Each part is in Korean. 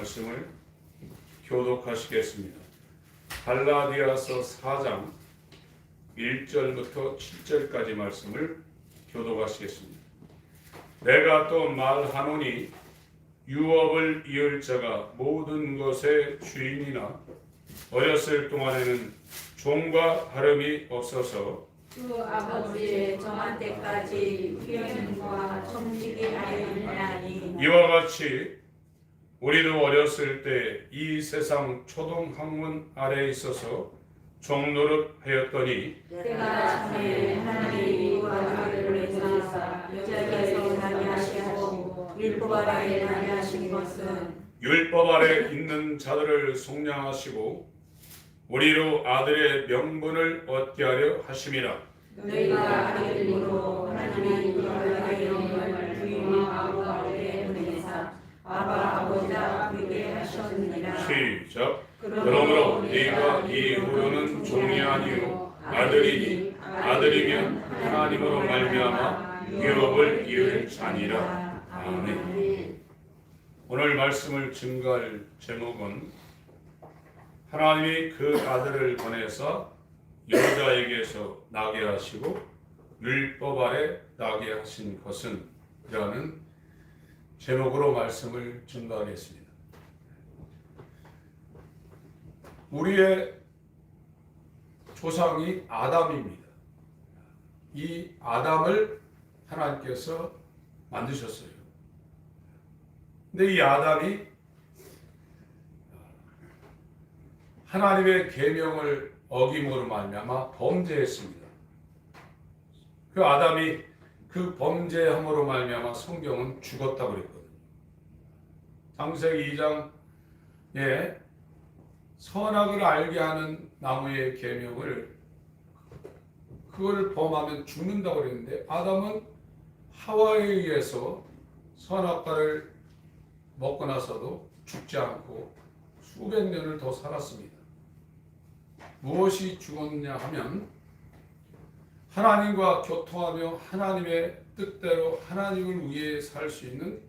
말씀을 교독하시겠습니다. 갈라디아서 4장 1절부터 7절까지 말씀을 교독하시겠습니다. 내가 또 말하노니 유업을 이을 자가 모든 것의 주인이나 어렸을 동안에는 종과 다름이 없어서 주 아버지의 정한 때까지 후연과 청지기 하였나니 이와 같이 우리도 어렸을 때 이 세상 초동학문 아래에 있어서 종노릇하였더니 때가 참에 하나님이 우리를 내주사 여자에게서 나게 하시고 율법 아래에 나게 하신 것은 율법 아래 있는 자들을 속량하시고 우리로 아들의 명분을 얻게 하려 하심이라. 너희가 아들이므로 하나님이 너희의 이름을 주님하고 아버지에 보내사 아바 아버지라 부르게 하셨느니라. 시작. 그러므로 네가 이후로는 종이 아니요 아들이니 아들이면 하나님으로 말미암아 율법을 이을 자니라. 아멘. 오늘 말씀을 증거할 제목은 하나님이 그 아들을 보내서 여자에게서 나게 하시고 율법 아래 나게 하신 것은 이라는 제목으로 말씀을 증거하겠습니다. 우리의 조상이 아담입니다. 이 아담을 하나님께서 만드셨어요. 근데 이 아담이 하나님의 계명을 어김으로 말미암아 범죄했습니다. 그 아담이 그 범죄함으로 말미암아 성경은 죽었다고 그랬거든요. 창세기 2장에 선악을 알게 하는 나무의 계명을 그걸 범하면 죽는다고 그랬는데 아담은 하와에 의해서 선악과를 먹고 나서도 죽지 않고 수백 년을 더 살았습니다. 무엇이 죽었냐 하면 하나님과 교통하며 하나님의 뜻대로 하나님을 위해 살 수 있는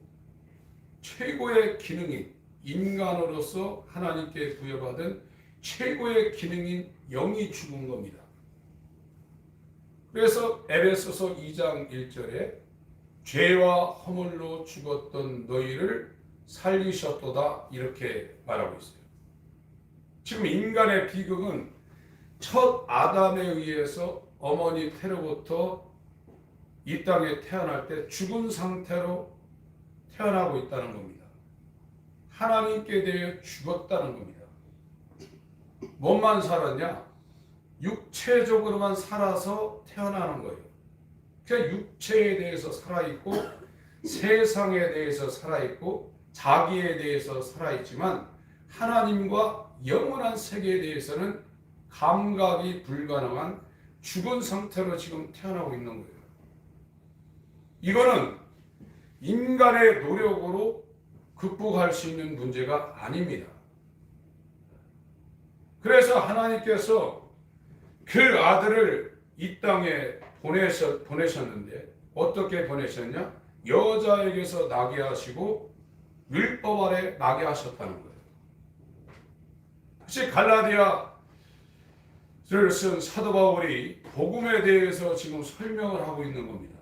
최고의 기능인 인간으로서 하나님께 부여받은 최고의 기능인 영이 죽은 겁니다. 그래서 에베소서 2장 1절에 죄와 허물로 죽었던 너희를 살리셨도다 이렇게 말하고 있어요. 지금 인간의 비극은 첫 아담에 의해서 어머니 태로부터 이 땅에 태어날 때 죽은 상태로 태어나고 있다는 겁니다. 하나님께 대해 죽었다는 겁니다. 뭐만 살았냐? 육체적으로만 살아서 태어나는 거예요. 그러니까 육체에 대해서 살아있고 세상에 대해서 살아있고 자기에 대해서 살아있지만 하나님과 영원한 세계에 대해서는 감각이 불가능한 죽은 상태로 지금 태어나고 있는 거예요. 이거는 인간의 노력으로 극복할 수 있는 문제가 아닙니다. 그래서 하나님께서 그 아들을 이 땅에 보내셨는데 어떻게 보내셨냐? 여자에게서 나게 하시고 율법 아래 나게 하셨다는 거예요. 혹시 갈라디아를 쓴 사도 바울이 복음에 대해서 지금 설명을 하고 있는 겁니다.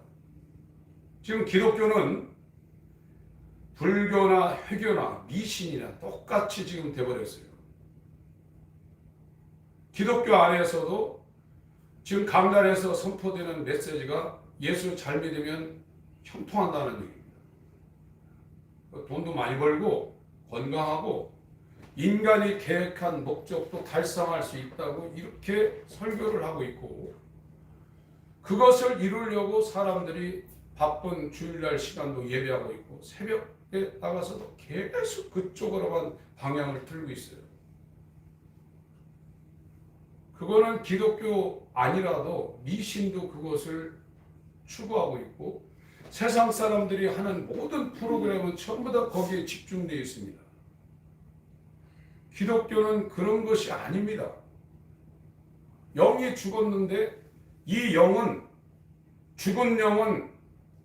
지금 기독교는 불교나 회교나 미신이나 똑같이 지금 돼버렸어요. 기독교 안에서도 지금 강단에서 선포되는 메시지가 예수 잘 믿으면 형통한다는 얘기입니다. 돈도 많이 벌고 건강하고 인간이 계획한 목적도 달성할 수 있다고 이렇게 설교를 하고 있고 그것을 이루려고 사람들이 바쁜 주일날 시간도 예배하고 있고 새벽에 나가서도 계속 그쪽으로만 방향을 틀고 있어요. 그거는 기독교 아니라도 미신도 그것을 추구하고 있고 세상 사람들이 하는 모든 프로그램은 전부 다 거기에 집중되어 있습니다. 기독교는 그런 것이 아닙니다. 영이 죽었는데 이 영은 죽은 영은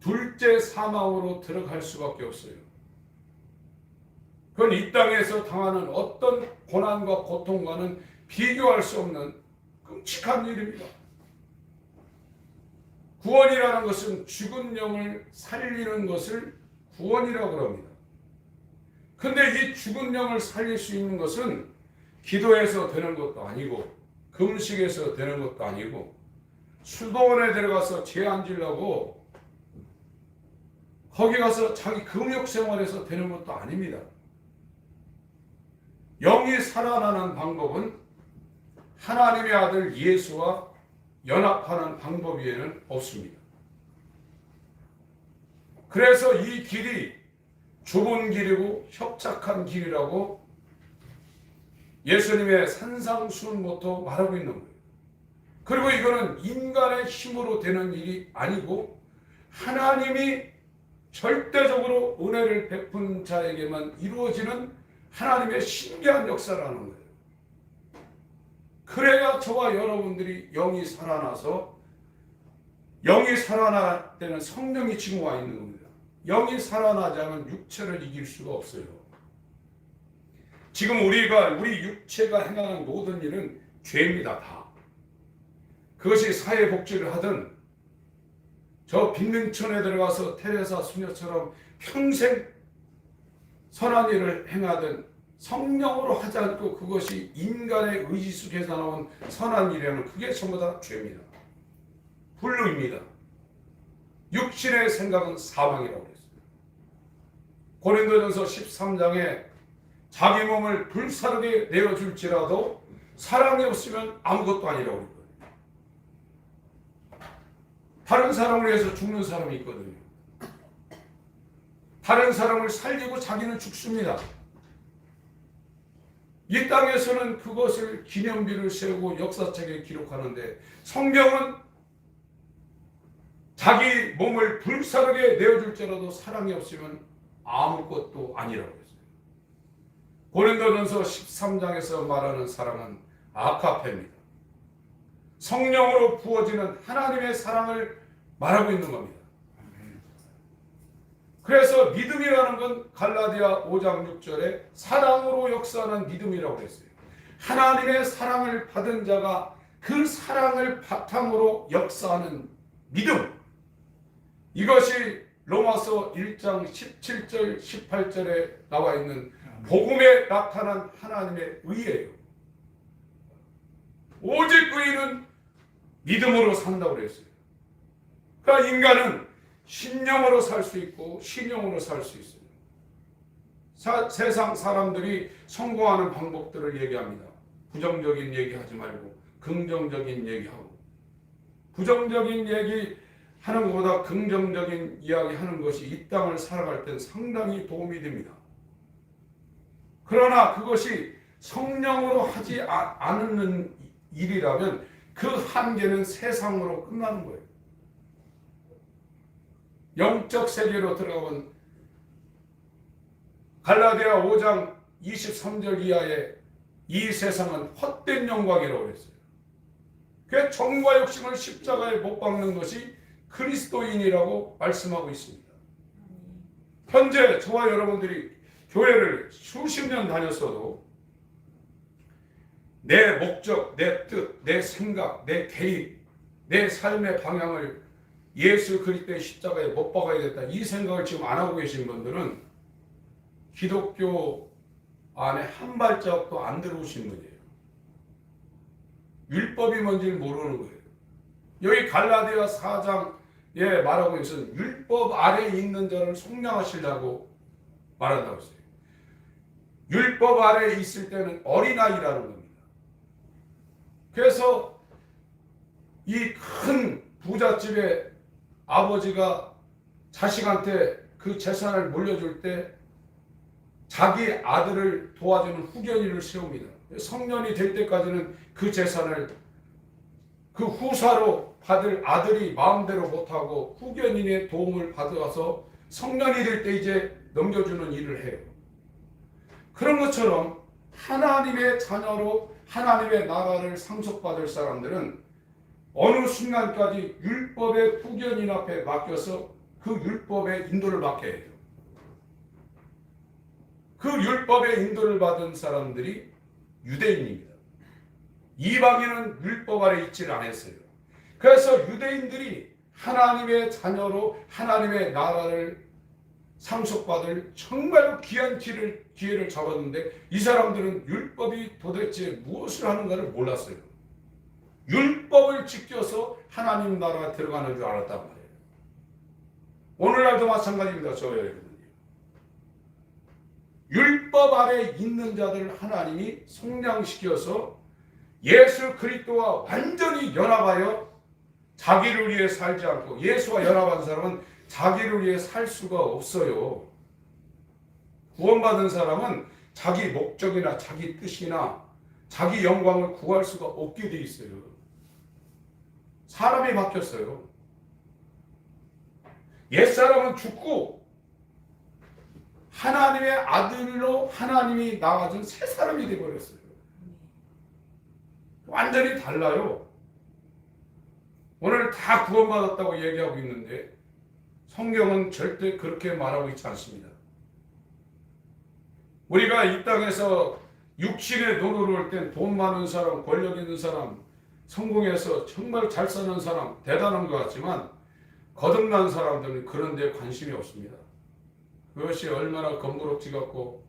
둘째 사망으로 들어갈 수밖에 없어요. 그건 이 땅에서 당하는 어떤 고난과 고통과는 비교할 수 없는 끔찍한 일입니다. 구원이라는 것은 죽은 영을 살리는 것을 구원이라고 합니다. 근데 이 죽은 영을 살릴 수 있는 것은 기도해서 되는 것도 아니고 금식에서 되는 것도 아니고 수도원에 들어가서 죄 안 지려고 거기 가서 자기 금욕 생활에서 되는 것도 아닙니다. 영이 살아나는 방법은 하나님의 아들 예수와 연합하는 방법 외에는 없습니다. 그래서 이 길이 좁은 길이고 협착한 길이라고 예수님의 산상수훈부터 말하고 있는 거예요. 그리고 이거는 인간의 힘으로 되는 일이 아니고 하나님이 절대적으로 은혜를 베푼 자에게만 이루어지는 하나님의 신비한 역사라는 거예요. 그래야 저와 여러분들이 영이 살아나서 영이 살아날 때는 성령이 지금 와 있는 겁니다. 영이 살아나지 않으면 육체를 이길 수가 없어요. 지금 우리 육체가 행하는 모든 일은 죄입니다. 다. 그것이 사회복지를 하든 저 빈민촌에 들어가서 테레사 수녀처럼 평생 선한 일을 행하든 성령으로 하지 않고 그것이 인간의 의지 속에서 나온 선한 일이라면 그게 전부 다 죄입니다. 불의입니다. 육신의 생각은 사망이라고 그랬어요. 고린도전서 13장에 자기 몸을 불사르게 내어줄지라도 사랑이 없으면 아무것도 아니라고 그랬거든요. 다른 사람을 위해서 죽는 사람이 있거든요. 다른 사람을 살리고 자기는 죽습니다. 이 땅에서는 그것을 기념비를 세우고 역사책에 기록하는데 성경은 자기 몸을 불사르게 내어줄지라도 사랑이 없으면 아무것도 아니라고 했어요. 고린도전서 13장에서 말하는 사랑은 아카페입니다. 성령으로 부어지는 하나님의 사랑을 말하고 있는 겁니다. 그래서 믿음이라는 건 갈라디아 5장 6절에 사랑으로 역사하는 믿음이라고 했어요. 하나님의 사랑을 받은 자가 그 사랑을 바탕으로 역사하는 믿음. 이것이 로마서 1장 17절 18절에 나와 있는 복음에 나타난 하나님의 의예요. 오직 의는 믿음으로 산다고 그랬어요. 그러니까 인간은 신령으로 살 수 있고 신령으로 살 수 있어요. 세상 사람들이 성공하는 방법들을 얘기합니다. 부정적인 얘기하지 말고 긍정적인 얘기하고, 부정적인 얘기하는 것보다 긍정적인 이야기하는 것이 이 땅을 살아갈 땐 상당히 도움이 됩니다. 그러나 그것이 성령으로 하지 않는 일이라면 그 한계는 세상으로 끝나는 거예요. 영적 세계로 들어가면 갈라디아 5장 23절 이하에 이 세상은 헛된 영광이라고 했어요. 그 정과 욕심을 십자가에 못 박는 것이 그리스도인이라고 말씀하고 있습니다. 현재 저와 여러분들이 교회를 수십 년 다녔어도 내 목적, 내 뜻, 내 생각, 내 개입, 내 삶의 방향을 예수 그리스도의 십자가에 못 박아야겠다, 이 생각을 지금 안 하고 계신 분들은 기독교 안에 한 발자국도 안 들어오신 분이에요. 율법이 뭔지를 모르는 거예요. 여기 갈라디아 4장에 말하고 있어서 율법 아래에 있는 자를 속량하시려고 말한다고 했어요. 율법 아래에 있을 때는 어린아이라는 겁니다. 그래서 이 큰 부잣집의 아버지가 자식한테 그 재산을 물려줄 때 자기 아들을 도와주는 후견인을 세웁니다. 성년이 될 때까지는 그 재산을 그 후사로 받을 아들이 마음대로 못하고 후견인의 도움을 받아서 성년이 될 때 이제 넘겨주는 일을 해요. 그런 것처럼 하나님의 자녀로 하나님의 나라를 상속받을 사람들은 어느 순간까지 율법의 후견인 앞에 맡겨서 그 율법의 인도를 받게 해요. 그 율법의 인도를 받은 사람들이 유대인입니다. 이방인은 율법 아래 있지를 않았어요. 그래서 유대인들이 하나님의 자녀로 하나님의 나라를 상속받을 정말로 귀한 기회를 잡았는데 이 사람들은 율법이 도대체 무엇을 하는가를 몰랐어요. 율법을 지켜서 하나님 나라에 들어가는 줄 알았단 말이에요. 오늘날도 마찬가지입니다. 저와 여러분이. 율법 아래 있는 자들을 하나님이 성량시켜서 예수 그리스도와 완전히 연합하여 자기를 위해 살지 않고, 예수와 연합한 사람은 자기를 위해 살 수가 없어요. 구원받은 사람은 자기 목적이나 자기 뜻이나 자기 영광을 구할 수가 없게 돼 있어요. 사람이 바뀌었어요. 옛사람은 죽고 하나님의 아들로 하나님이 나아진 새 사람이 되어버렸어요. 완전히 달라요. 오늘 다 구원받았다고 얘기하고 있는데 성경은 절대 그렇게 말하고 있지 않습니다. 우리가 이 땅에서 육신의 돈으로 올 땐 돈 많은 사람, 권력 있는 사람, 성공해서 정말 잘 사는 사람 대단한 것 같지만 거듭난 사람들은 그런 데 관심이 없습니다. 그것이 얼마나 건물옥지 같고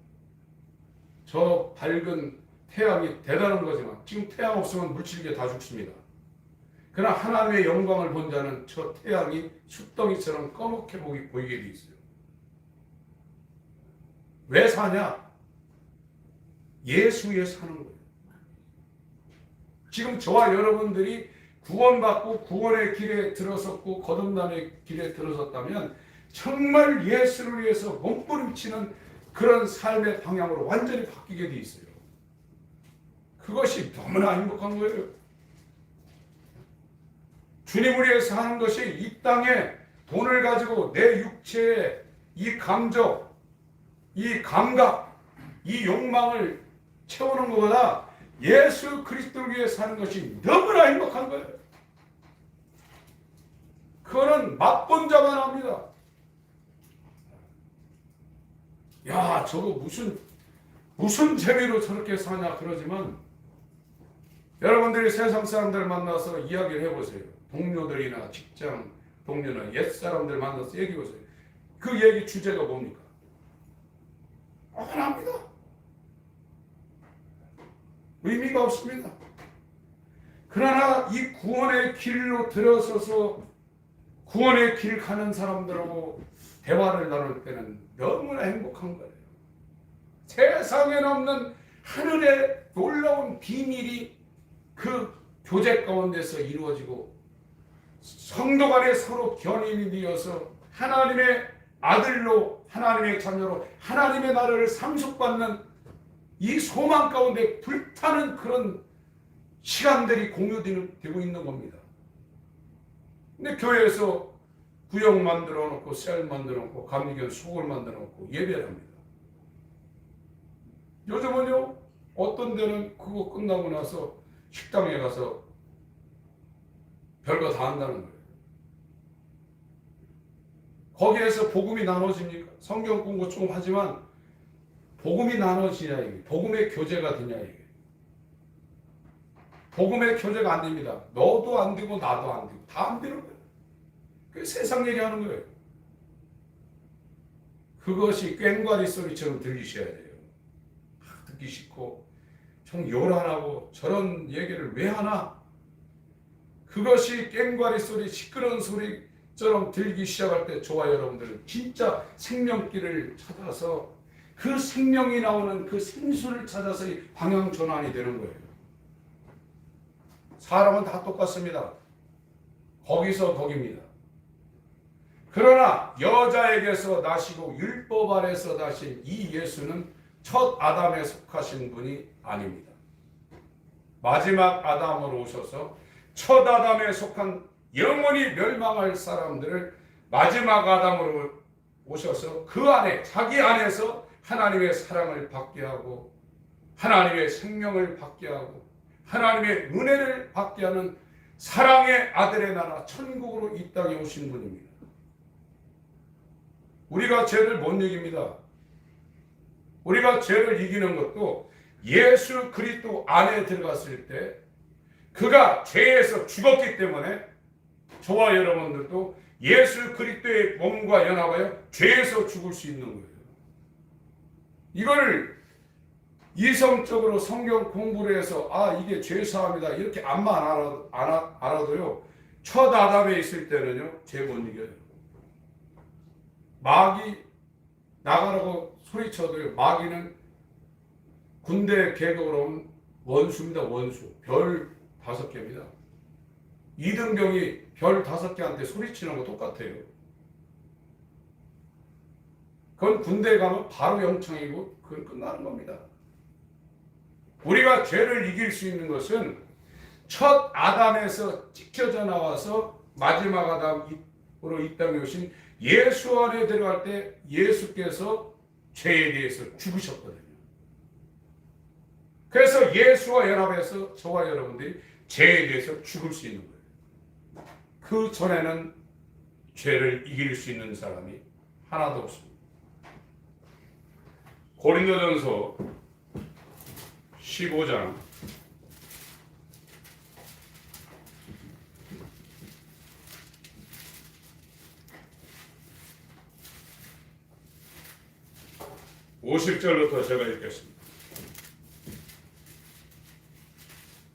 저 밝은 태양이 대단한 거지만 지금 태양 없으면 물질계 다 죽습니다. 그러나 하나님의 영광을 본 자는 저 태양이 숫덩이처럼 꺼멓게 보이게 돼 있어요. 왜 사냐? 예수 위해 사는 거예요. 지금 저와 여러분들이 구원받고 구원의 길에 들어섰고 거듭남의 길에 들어섰다면 정말 예수를 위해서 몸부림치는 그런 삶의 방향으로 완전히 바뀌게 돼 있어요. 그것이 너무나 행복한 거예요. 주님을 위해 사는 것이 이 땅에 돈을 가지고 내 육체의 이 감정, 이 감각, 이 욕망을 채우는 것보다 예수 그리스도를 위해 사는 것이 너무나 행복한 거예요. 그거는 맛본 자만 합니다. 야, 저거 무슨 재미로 저렇게 사냐 그러지만 여러분들이 세상 사람들 만나서 이야기를 해보세요. 동료들이나 직장 동료나 옛사람들 만나서 얘기해보세요. 그 얘기 주제가 뭡니까? 뻔합니다. 의미가 없습니다. 그러나 이 구원의 길로 들어서서 구원의 길 가는 사람들하고 대화를 나눌 때는 너무나 행복한 거예요. 세상에는 없는 하늘의 놀라운 비밀이 그 교제 가운데서 이루어지고 성도 간에 서로 견인이 되어서 하나님의 아들로 하나님의 자녀로 하나님의 나라를 상속받는 이 소망 가운데 불타는 그런 시간들이 공유되고 있는 겁니다. 근데 교회에서 구역 만들어 놓고 셀 만들어 놓고 감리교회 속을 만들어 놓고 예배를 합니다. 요즘은요 어떤 데는 그거 끝나고 나서 식당에 가서 별거 다 한다는 거예요. 거기에서 복음이 나눠집니까? 성경 공부 조금 하지만 복음이 나눠지냐 이게 복음의 교제가 되냐 이게 복음의 교제가 안 됩니다. 너도 안 되고 나도 안 되고 다 안 되는 거예요. 그 세상 얘기하는 거예요. 그것이 꽹과리 소리처럼 들리셔야 돼요. 듣기 싫고 좀 요란하고 저런 얘기를 왜 하나? 그것이 꽹과리 소리 시끄러운 소리처럼 들기 시작할 때 저와 여러분들은 진짜 생명길을 찾아서 그 생명이 나오는 그 생수를 찾아서 방향 전환이 되는 거예요. 사람은 다 똑같습니다. 거기서 거기입니다. 그러나 여자에게서 나시고 율법 아래서 나신 이 예수는 첫 아담에 속하신 분이 아닙니다. 마지막 아담으로 오셔서 첫 아담에 속한 영원히 멸망할 사람들을 마지막 아담으로 오셔서 그 안에 자기 안에서 하나님의 사랑을 받게 하고 하나님의 생명을 받게 하고 하나님의 은혜를 받게 하는 사랑의 아들의 나라 천국으로 이 땅에 오신 분입니다. 우리가 죄를 못 이깁니다. 우리가 죄를 이기는 것도 예수 그리스도 안에 들어갔을 때 그가 죄에서 죽었기 때문에 저와 여러분들도 예수 그리스도의 몸과 연합하여 죄에서 죽을 수 있는 거예요. 이걸 이성적으로 성경 공부를 해서 이게 죄사함이다 이렇게 암만 알아도요. 첫 아담에 있을 때는요. 죄 못 이겨요. 마귀 나가라고 소리쳐도요. 마귀는 군대 계급으로 온 원수입니다. 원수. 별 5개입니다. 이등병이 별 5개한테 소리치는 거 똑같아요. 그건 군대에 가면 바로 영창이고 그건 끝나는 겁니다. 우리가 죄를 이길 수 있는 것은 첫 아담에서 찢겨져 나와서 마지막 아담으로 이 땅에 오신 예수 안에 들어갈 때 예수께서 죄에 대해서 죽으셨거든요. 그래서 예수와 연합해서 저와 여러분들이 죄에 대해서 죽을 수 있는 거예요. 그 전에는 죄를 이길 수 있는 사람이 하나도 없습니다. 고린도전서 15장 50절부터 제가 읽겠습니다.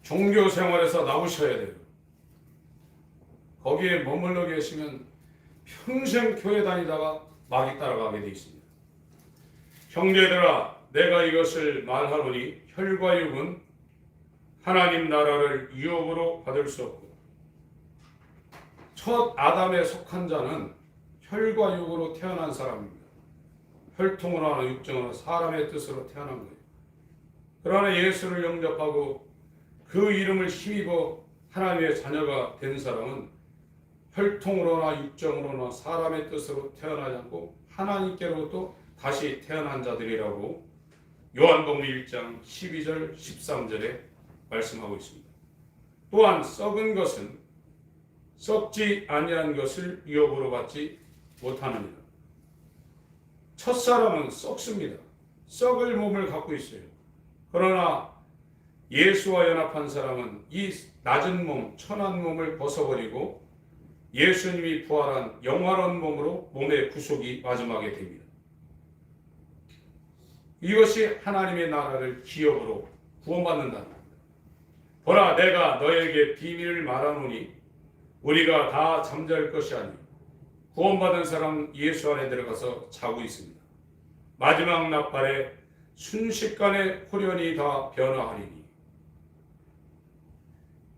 종교 생활에서 나오셔야 돼요. 거기에 머물러 계시면 평생 교회 다니다가 마귀 따라가게 되어 있습니다. 형제들아, 내가 이것을 말하노니 혈과 육은 하나님 나라를 유업으로 받을 수 없고 첫 아담에 속한 자는 혈과 육으로 태어난 사람입니다. 혈통으로 하나 육정으로 하나 사람의 뜻으로 태어난 거예요. 그러나 예수를 영접하고 그 이름을 힘입어 하나님의 자녀가 된 사람은 혈통으로나 육정으로나 사람의 뜻으로 태어나지 않고 하나님께로부터 다시 태어난 자들이라고 요한복음 1장 12절 13절에 말씀하고 있습니다. 또한 썩은 것은 썩지 아니한 것을 유업으로 받지 못하느니라. 첫사람은 썩습니다. 썩을 몸을 갖고 있어요. 그러나 예수와 연합한 사람은 이 낮은 몸, 천한 몸을 벗어버리고 예수님이 부활한 영화로운 몸으로 몸의 구속이 마지막에 됩니다. 이것이 하나님의 나라를 기업으로 구원받는다는 겁니다. 보라, 내가 너에게 비밀을 말하노니 우리가 다 잠잘 것이 아니요 구원받은 사람 예수 안에 들어가서 자고 있습니다. 마지막 나팔에 순식간에 호련히 다 변화하리니.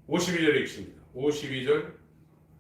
52절 읽습니다. 52절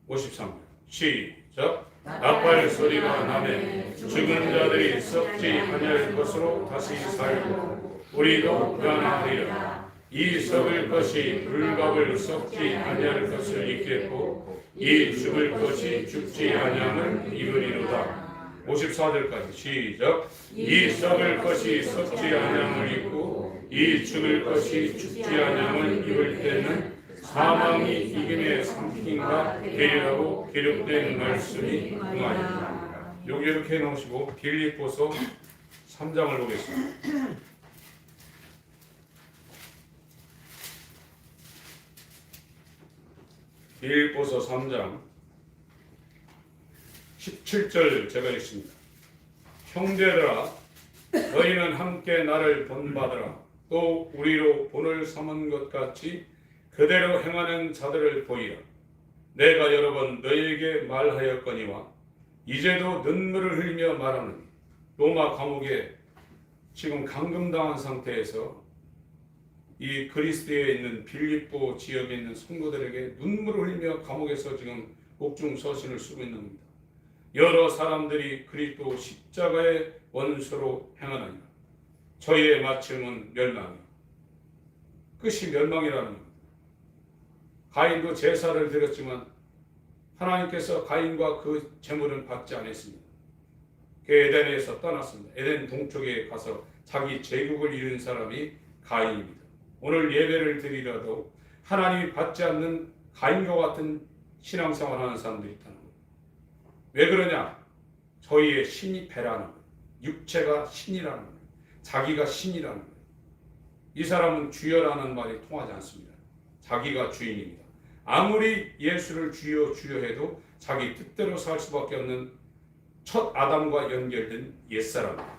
53절 시작. 나팔 소리가 나매 죽은 자들이 썩지 아니할 것으로 다시 살고 우리도 변화하리라. 이 썩을 것이 불갑을 썩지 아니할 것을 입겠고 이 죽을 것이 죽지 아니함을 입으리로다. 54절까지 시작. 이 썩을 것이 썩지 아니함을 입고 이 죽을 것이 죽지 아니함을 입을 때는 사망이 이김에 삼킨가 되리라고 기록된 말씀이 응하리라. 여기 이렇게 해놓으시고 빌립보서 3장을 보겠습니다. 빌립보서 3장 17절 제가 읽습니다. 형제들아, 너희는 함께 나를 본받으라. 또 우리로 본을 삼은 것 같이 그대로 행하는 자들을 보이라. 내가 여러 번 너희에게 말하였거니와 이제도 눈물을 흘리며 말하노니. 로마 감옥에 지금 감금당한 상태에서 이 그리스도에 있는 빌립보 지역에 있는 성도들에게 눈물을 흘리며 감옥에서 지금 옥중 서신을 쓰고 있는 겁니다. 여러 사람들이 그리스도 십자가의 원수로 행하느니라. 저희의 마침은 멸망이요. 끝이 멸망이라는 겁니다. 가인도 제사를 드렸지만 하나님께서 가인과 그 제물은 받지 않았습니다. 그 에덴에서 떠났습니다. 에덴 동쪽에 가서 자기 제국을 이룬 사람이 가인입니다. 오늘 예배를 드리라도 하나님이 받지 않는 가인과 같은 신앙생활하는 사람들이 있다는 거예요. 왜 그러냐? 저희의 신이 배라는 거예요. 육체가 신이라는 거예요. 자기가 신이라는 거예요. 이 사람은 주여라는 말이 통하지 않습니다. 자기가 주인입니다. 아무리 예수를 주여 주여 해도 자기 뜻대로 살 수밖에 없는 첫 아담과 연결된 옛사람입니다.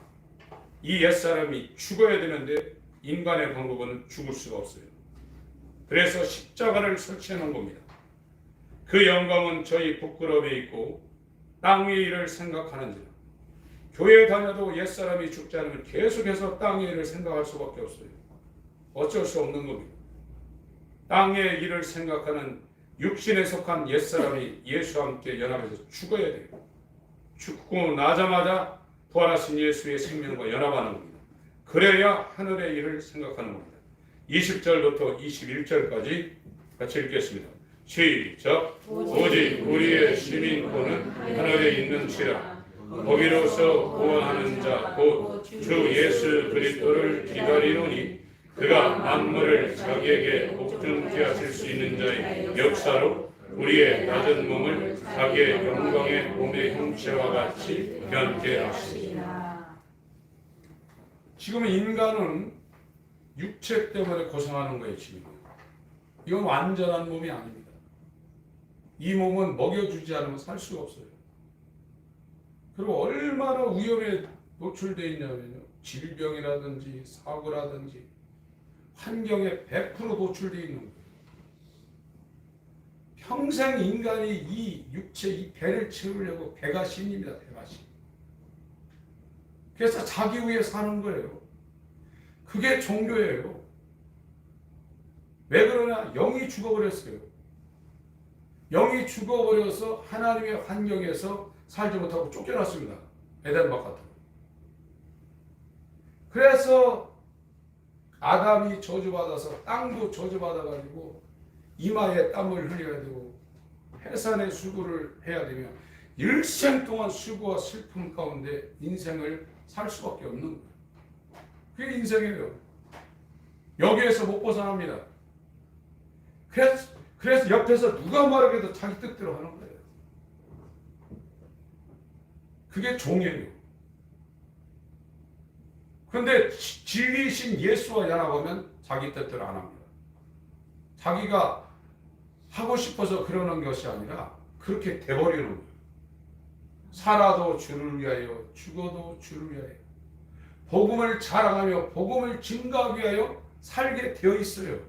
이 옛사람이 죽어야 되는데 인간의 방법은 죽을 수가 없어요. 그래서 십자가를 설치해 놓은 겁니다. 그 영광은 저희 부끄러움에 있고 땅 위의 일을 생각하는지라. 교회 다녀도 옛사람이 죽지 않으면 계속해서 땅의 일을 생각할 수밖에 없어요. 어쩔 수 없는 겁니다. 땅의 일을 생각하는 육신에 속한 옛사람이 예수와 함께 연합해서 죽어야 돼요. 죽고 나자마자 부활하신 예수의 생명과 연합하는 겁니다. 그래야 하늘의 일을 생각하는 겁니다. 20절부터 21절까지 같이 읽겠습니다. 시작. 오직 우리의 시민권은 하늘에 있는지라. 거기로서 구원하는 자 곧 주 예수 그리스도를 기다리노니 그가 만물을 자기에게 복종케 하실 수 있는 자의 역사로 우리의 낮은 몸을 자기의 영광의 몸의 형체와 같이 변케 하시리라. 지금 인간은 육체 때문에 고생하는 거예요. 지금 이건 완전한 몸이 아닙니다. 이 몸은 먹여주지 않으면 살 수가 없어요. 그리고 얼마나 위험에 노출되어 있냐면요, 질병이라든지 사고라든지 환경에 100% 노출되어 있는 거예요. 평생 인간이 이 육체, 이 배를 채우려고 배가 신입니다. 배가 신. 그래서 자기 위해 사는 거예요. 그게 종교예요. 왜 그러냐? 영이 죽어버렸어요. 영이 죽어버려서 하나님의 환경에서 살지 못하고 쫓겨났습니다. 에덴 바깥으로. 그래서 아담이 저주받아서 땅도 저주받아가지고 이마에 땀을 흘려야 되고 해산의 수고를 해야 되며 일생 동안 수고와 슬픔 가운데 인생을 살 수밖에 없는 거예요. 그게 인생이에요. 여기에서 못 벗어납니다. 그래서 옆에서 누가 말하게도 자기 뜻대로 하는 거예요. 그게 종이에요. 그런데 진리이신 예수와 연합하면 자기 뜻대로 안 합니다. 자기가 하고 싶어서 그러는 것이 아니라 그렇게 돼버리는 거예요. 살아도 주를 위하여 죽어도 주를 위하여 복음을 자랑하며 복음을 증가하기 위하여 살게 되어 있어요.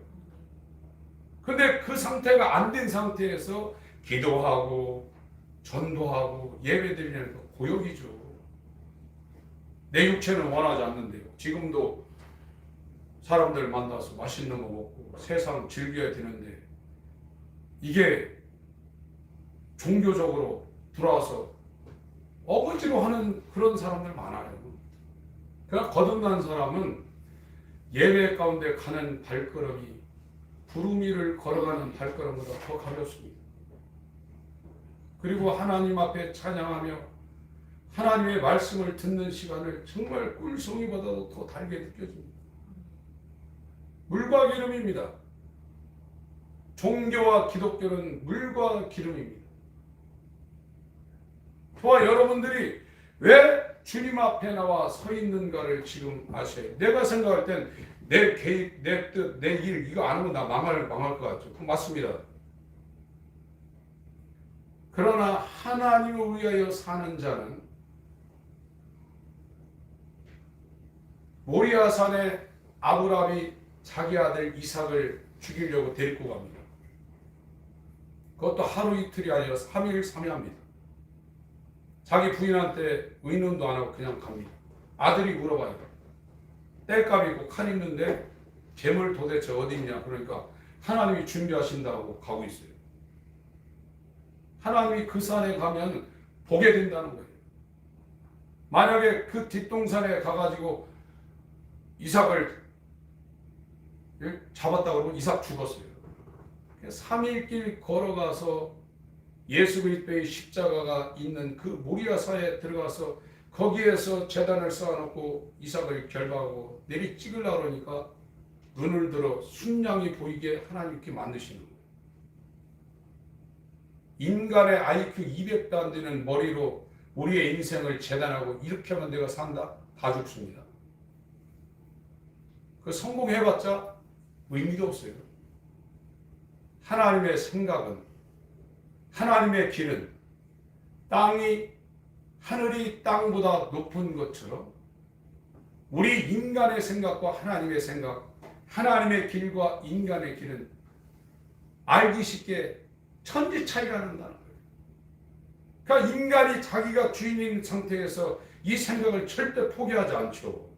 근데 그 상태가 안 된 상태에서 기도하고 전도하고 예배드리는 거 고역이죠. 내 육체는 원하지 않는데요. 지금도 사람들 만나서 맛있는 거 먹고 세상 즐겨야 되는데 이게 종교적으로 들어와서 어거지로 하는 그런 사람들 많아요. 그러나 거듭난 사람은 예배 가운데 가는 발걸음이 구름 위를 걸어가는 발걸음보다 더 가볍습니다. 그리고 하나님 앞에 찬양하며 하나님의 말씀을 듣는 시간을 정말 꿀송이보다도 더 달게 느껴집니다. 물과 기름입니다. 종교와 기독교는 물과 기름입니다. 저와 여러분들이 왜 주님 앞에 나와 서 있는가를 지금 아셔야. 내가 생각할 땐 내 계획, 내 뜻, 내 일 이거 안 하면 나 망할 것 같죠. 그건 맞습니다. 그러나 하나님을 위하여 사는 자는 모리아산에 아브라함이 자기 아들 이삭을 죽이려고 데리고 갑니다. 그것도 하루 이틀이 아니라 3일 3야입니다. 자기 부인한테 의논도 안 하고 그냥 갑니다. 아들이 물어봐요. 땔감 있고 칼 있는데 재물 도대체 어디 있냐. 그러니까 하나님이 준비하신다고 가고 있어요. 하나님이 그 산에 가면 보게 된다는 거예요. 만약에 그 뒷동산에 가가지고 이삭을 잡았다 그러면 이삭 죽었어요. 3일 길 걸어가서 예수 그리스도의 십자가가 있는 그 모리아산에 들어가서 거기에서 제단을 쌓아놓고 이삭을 결박하고 내리 찍으려고 그러니까 눈을 들어 순양이 보이게 하나님께 만드시는 거예요. 인간의 IQ 200도 안 되는 머리로 우리의 인생을 재단하고 이렇게 하면 내가 산다? 다 죽습니다. 그 성공해봤자 의미도 없어요. 하나님의 생각은, 하나님의 길은 하늘이 땅보다 높은 것처럼 우리 인간의 생각과 하나님의 생각, 하나님의 길과 인간의 길은 알기 쉽게 천지 차이가 난다는 거예요. 그러니까 인간이 자기가 주인인 상태에서 이 생각을 절대 포기하지 않죠.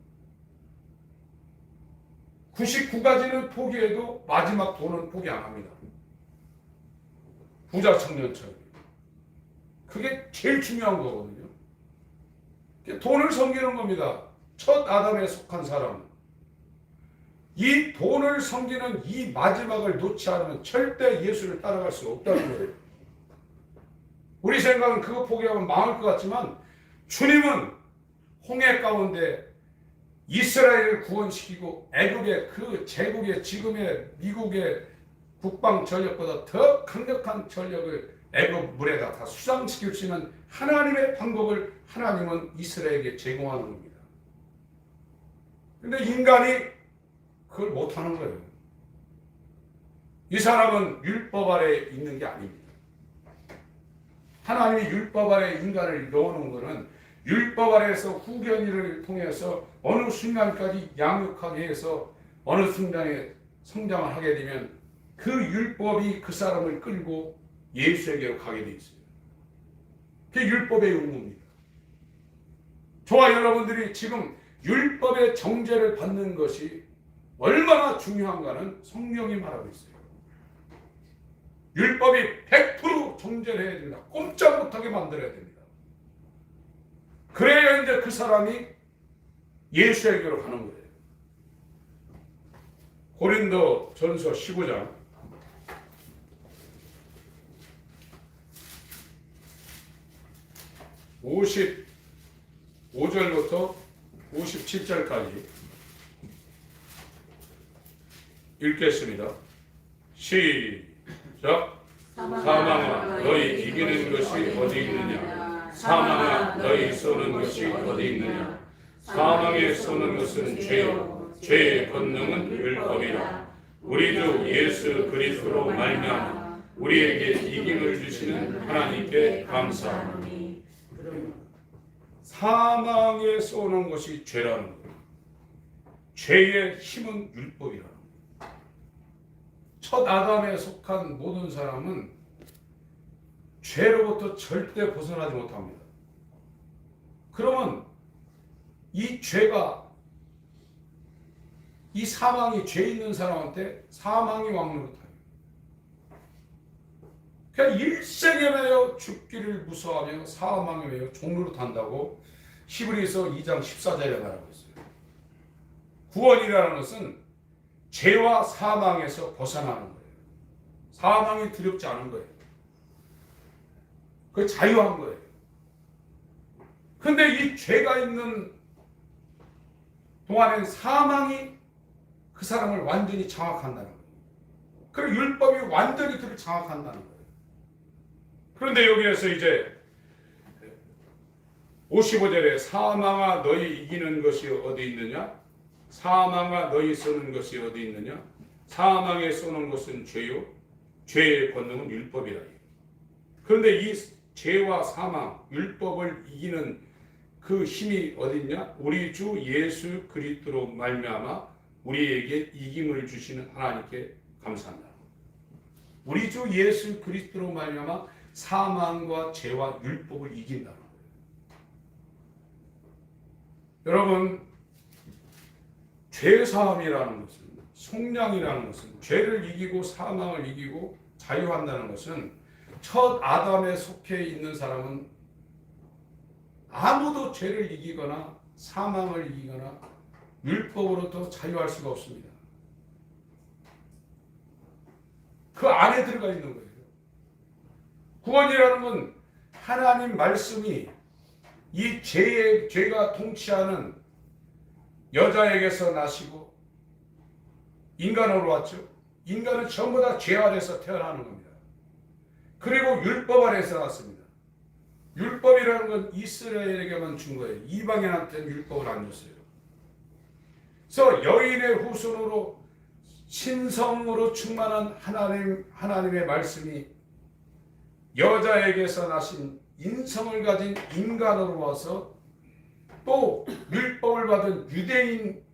99가지는 포기해도 마지막 돈은 포기 안 합니다. 부자 청년처럼. 그게 제일 중요한 거거든요. 돈을 섬기는 겁니다. 첫 아담에 속한 사람은. 이 돈을 섬기는 이 마지막을 놓지 않으면 절대 예수를 따라갈 수 없다는 거예요. 우리 생각은 그거 포기하면 망할 것 같지만 주님은 홍해 가운데 이스라엘을 구원시키고 애굽의 그 제국의 지금의 미국의 국방 전력보다 더 강력한 전력을 애굽 물에다 다 수상시킬 수 있는 하나님의 방법을 하나님은 이스라엘에게 제공하는 겁니다. 그런데 인간이 그걸 못하는 거예요. 이 사람은 율법 아래 있는 게 아닙니다. 하나님이 율법 아래 인간을 넣어놓은 것은 율법 아래에서 후견일을 통해서 어느 순간까지 양육하게 해서 어느 순간에 성장을 하게 되면 그 율법이 그 사람을 끌고 예수에게로 가게 돼 있어요. 그게 율법의 의무입니다. 저와 여러분들이 지금 율법의 정죄를 받는 것이 얼마나 중요한가는 성경이 말하고 있어요. 율법이 100% 정죄를 해야 됩니다. 꼼짝 못하게 만들어야 됩니다. 그래야 이제 그 사람이 예수에게로 가는 거예요. 고린도 전서 15장 55절부터 57절까지 읽겠습니다. 시작. 사망아 너희 이기는 것이 어디 있느냐? 사망아 너희 쏘는 것이 어디 있느냐? 사망에 쏘는 것은 죄요 죄의 권능은 율법이라. 우리 주 예수 그리스도로 말미암아 우리에게 이김을 주시는 하나님께 감사하노니. 사망에 쏘는 것이 죄라는 거예요. 죄의 힘은 율법이라는 거예요. 첫 아담에 속한 모든 사람은 죄로부터 절대 벗어나지 못합니다. 그러면 이 죄가, 이 사망이 죄 있는 사람한테 사망이 왕노릇하요. 그냥 일생에 매여 죽기를 무서워하며 사망에 매여 종노릇한다고 히브리서 2장 14절에 말하고 있어요. 구원이라는 것은 죄와 사망에서 벗어나는 거예요. 사망이 두렵지 않은 거예요. 그게 자유한 거예요. 그런데 이 죄가 있는 동안엔 사망이 그 사람을 완전히 장악한다는 거예요. 그리고 율법이 완전히 그를 장악한다는 거예요. 그런데 여기에서 이제 55절에 사망아 너희 이기는 것이 어디 있느냐? 사망아 너희 쏘는 것이 어디 있느냐? 사망에 쏘는 것은 죄요 죄의 권능은 율법이라. 그런데 이 죄와 사망, 율법을 이기는 그 힘이 어디 있냐? 우리 주 예수 그리스도로 말미암아 우리에게 이김을 주시는 하나님께 감사한다. 우리 주 예수 그리스도로 말미암아 사망과 죄와 율법을 이긴다는 거예요. 여러분, 죄사함이라는 것은, 속량이라는 것은, 죄를 이기고 사망을 이기고 자유한다는 것은 첫 아담에 속해 있는 사람은 아무도 죄를 이기거나 사망을 이기거나 율법으로부터 자유할 수가 없습니다. 그 안에 들어가 있는 거예요. 구원이라는 건 하나님 말씀이 이 죄가 통치하는 여자에게서 나시고 인간으로 왔죠. 인간은 전부 다 죄 아래서 태어나는 겁니다. 그리고 율법 아래서 났습니다. 율법이라는 건 이스라엘에게만 준 거예요. 이방인한테는 율법을 안 줬어요. 그래서 여인의 후손으로 신성으로 충만한 하나님의 말씀이 여자에게서 나신 인성을 가진 인간으로 와서 또 율법을 받은 유대인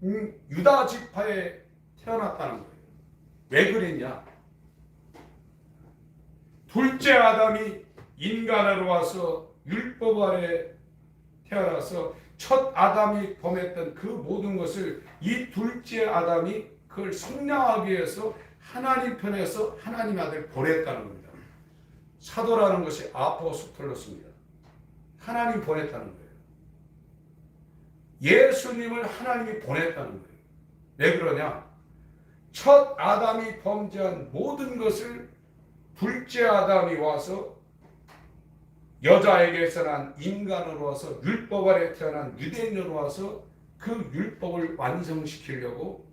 유다 지파에 태어났다는 거예요. 왜 그랬냐? 둘째 아담이 인간으로 와서 율법 아래 태어나서 첫 아담이 범했던 그 모든 것을 이 둘째 아담이 그걸 성량하기 위해서 하나님 편에서 하나님 아들 보냈다는 겁니다. 사도라는 것이 아포스톨로스입니다. 하나님 보냈다는 거예요. 예수님을 하나님이 보냈다는 거예요. 왜 그러냐? 첫 아담이 범죄한 모든 것을 둘째 아담이 와서 여자에게서 난 인간으로 와서 율법 아래 태어난 유대인으로 와서 그 율법을 완성시키려고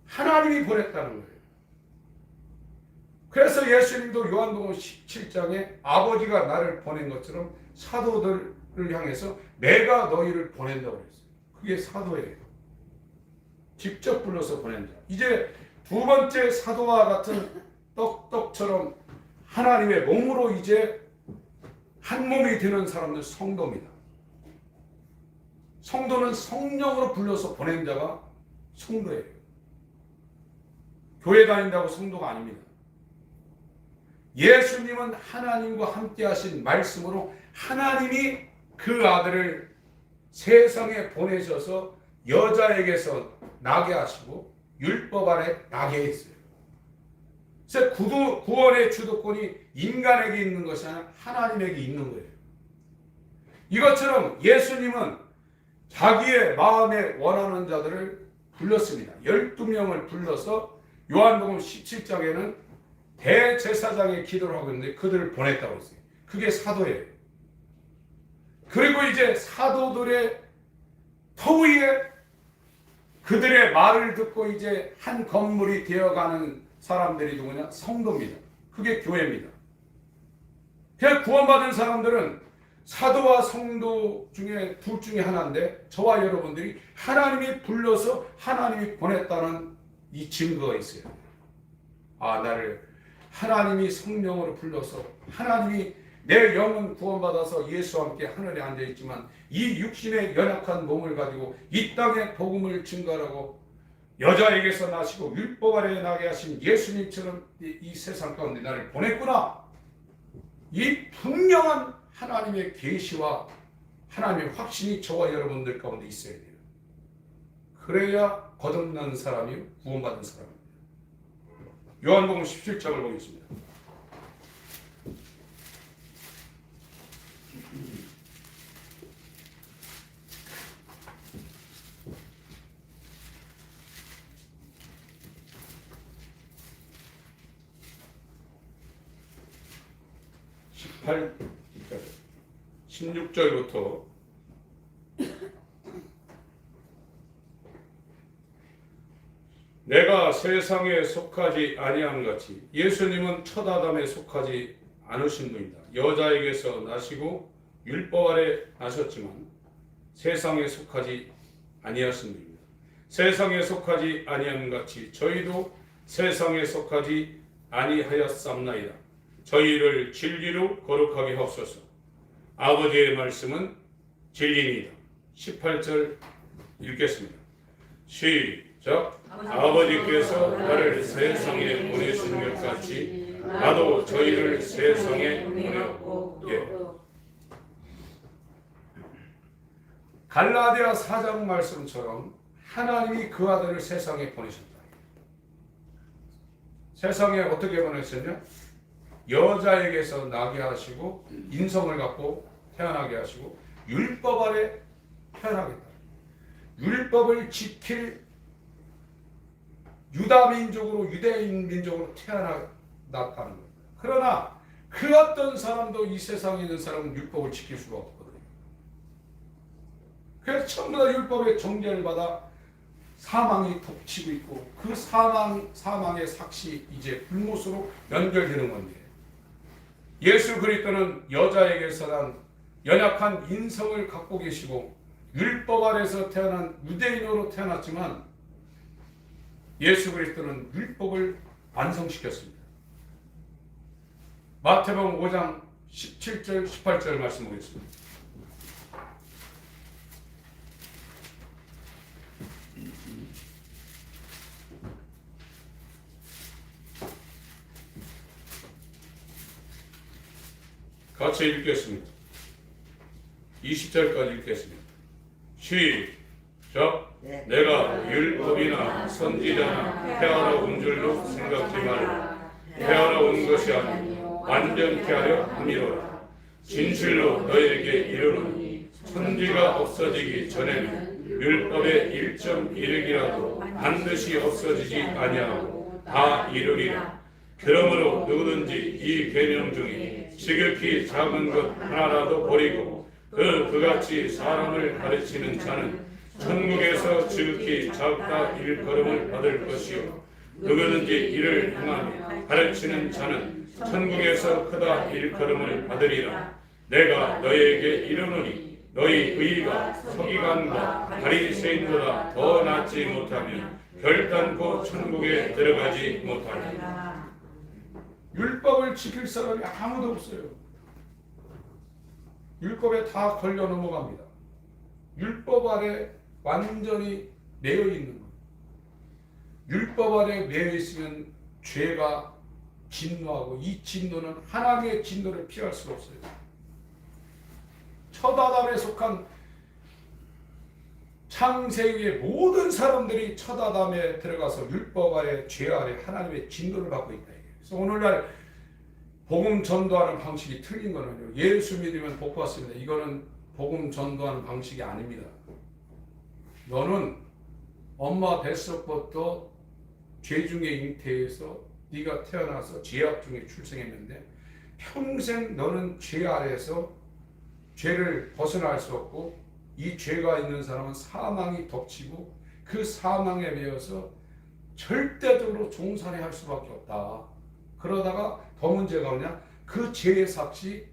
하나님이 보냈다는 거예요. 그래서 예수님도 요한복음 17장에 아버지가 나를 보낸 것처럼 사도들을 향해서 내가 너희를 보낸다고 그랬어요. 그게 사도예요. 직접 불러서 보낸다. 이제 두 번째 사도와 같은 떡떡처럼 하나님의 몸으로 이제 한 몸이 되는 사람은 성도입니다. 성도는 성령으로 불러서 보낸 자가 성도예요. 교회 다닌다고 성도가 아닙니다. 예수님은 하나님과 함께 하신 말씀으로 하나님이 그 아들을 세상에 보내셔서 여자에게서 나게 하시고 율법 아래 나게 했어요. 그래서 구원의 주도권이 인간에게 있는 것이 아니라 하나님에게 있는 거예요. 이것처럼 예수님은 자기의 마음에 원하는 자들을 불렀습니다. 12명을 불러서 요한복음 17장에는 대제사장의 기도를 하고 있는데 그들을 보냈다고 했어요. 그게 사도예요. 그리고 이제 사도들의 터위에 그들의 말을 듣고 이제 한 건물이 되어가는 사람들이 누구냐? 성도입니다. 그게 교회입니다. 그냥 구원받은 사람들은 사도와 성도 중에 둘 중에 하나인데 저와 여러분들이 하나님이 불러서 하나님이 보냈다는 이 증거가 있어요. 아, 나를 하나님이 성령으로 불러서 하나님이 내 영은 구원받아서 예수와 함께 하늘에 앉아있지만 이 육신의 연약한 몸을 가지고 이 땅에 복음을 증거하라고 여자에게서 나시고 율법 아래 나게 하신 예수님처럼 이 세상 가운데 나를 보냈구나. 이 분명한 하나님의 계시와 하나님의 확신이 저와 여러분들 가운데 있어야 돼요. 그래야 거듭난 사람이 구원받은 사람입니다. 요한복음 17장을 보겠습니다. (18) 16절부터 내가 세상에 속하지 아니함 같이 예수님은 첫 아담에 속하지 않으신 분이다. 여자에게서 나시고 율법 아래 나셨지만 세상에 속하지 아니하신 분입니다. 세상에 속하지 아니함 같이 저희도 세상에 속하지 아니하였삼나이다. 저희를 진리로 거룩하게 하옵소서. 아버지의 말씀은 진리니이다. 18절 읽겠습니다. 시작. 아버지께서 나를 세상에 보내신 것 같이 나도 저희를 세상에 보내었고. 갈라디아 4장 말씀처럼 하나님이 그 아들을 세상에 보내셨다. 세상에 어떻게 보내셨냐? 여자에게서 나게 하시고 인성을 갖고 태어나게 하시고 율법 아래 태어나겠다. 율법을 지킬 유다 민족으로 유대인 민족으로 태어났다는 겁니다. 그러나 그 어떤 사람도 이 세상에 있는 사람은 율법을 지킬 수가 없거든요. 그래서 전부 다 율법의 정죄를 받아 사망이 덮치고 있고 그 사망의 삭시 이제 불못으로 연결되는 건데 예수 그리스도는 여자에게서 난 연약한 인성을 갖고 계시고 율법 아래서 태어난 유대인으로 태어났지만 예수 그리스도는 율법을 완성시켰습니다. 마태복음 5장 17절 18절 말씀 보겠습니다. 같이 읽겠습니다. 20절까지 읽겠습니다. 시작. 내가 율법이나 선지자나 폐하러 온 줄로 생각지 말라. 폐하러 온 것이 아니요 완전케 하려 함이로라. 진실로 너희에게 이르노니 천지가 없어지기 전에는 율법의 1.1획이라도 반드시 없어지지 아니하고 다 이루리라. 그러므로 누구든지 이 계명 중에 지극히 작은 것 하나라도 버리고 그같이 사람을 가르치는 자는 천국에서 지극히 작다 일컬음을 받을 것이요 누구든지 이를 행하며 가르치는 자는 천국에서 크다 일컬음을 받으리라. 내가 너희에게 이르노니 너희 의가 서기관과 바리새인보다 더 낫지 못하면 결단코 천국에 들어가지 못하리라. 율법을 지킬 사람이 아무도 없어요. 율법에 다 걸려 넘어갑니다. 율법 아래 완전히 매여 있는 거예요. 율법 아래 매여 있으면 죄가 진노하고 이 진노는 하나님의 진노를 피할 수가 없어요. 첫 아담에 속한 창세기의 모든 사람들이 첫 아담에 들어가서 율법 아래 죄 아래 하나님의 진노를 받고 있다. 그래서 오늘날 복음 전도하는 방식이 틀린 거는요. 예수 믿으면 복 받습니다. 이거는 복음 전도하는 방식이 아닙니다. 너는 엄마 뱃속부터 죄 중에 잉태해서 네가 태어나서 죄악 중에 출생했는데 평생 너는 죄 아래에서 죄를 벗어날 수 없고 이 죄가 있는 사람은 사망이 덮치고 그 사망에 매여서 절대적으로 종살이 할 수밖에 없다. 그러다가 더 문제가 뭐냐? 그 죄의 삭시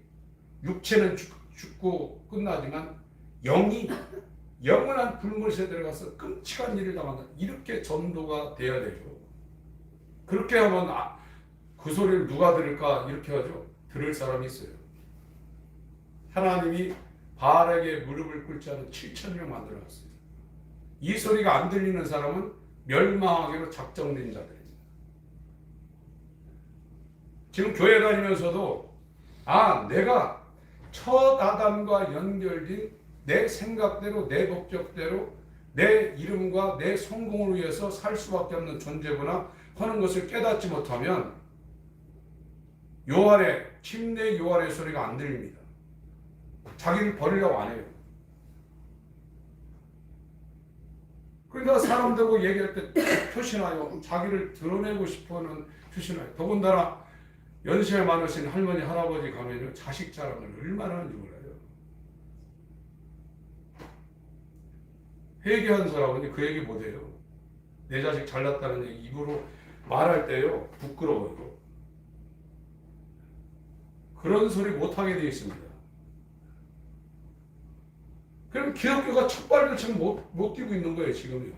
육체는 죽고 끝나지만 영이 영원한 불못에 들어가서 끔찍한 일을 당한다. 이렇게 전도가 돼야 되죠. 그렇게 하면 그 소리를 누가 들을까? 이렇게 하죠. 들을 사람이 있어요. 하나님이 바알에게 무릎을 꿇지 않은 7,000명 만들어놨어요. 이 소리가 안 들리는 사람은 멸망하기로 작정된 자들입니다. 지금 교회 다니면서도 내가 첫 아담과 연결된 내 생각대로 내 목적대로 내 이름과 내 성공을 위해서 살 수밖에 없는 존재구나 하는 것을 깨닫지 못하면 침례 요한의 소리가 안 들립니다. 자기를 버리려고 안 해요. 그러니까 사람들하고 얘기할 때 표시나요. 자기를 드러내고 싶어하는 표시나요. 더군다나 연세 많으신 할머니 할아버지 가면요 자식 자랑을 얼마나 하는지 몰라요. 회개한 사람은 그 얘기 못해요. 내 자식 잘났다는 얘기 입으로 말할 때요 부끄러워요. 그런 소리 못하게 되어 있습니다. 그럼 기독교가 첫발을처럼 못 뛰고 있는 거예요 지금요.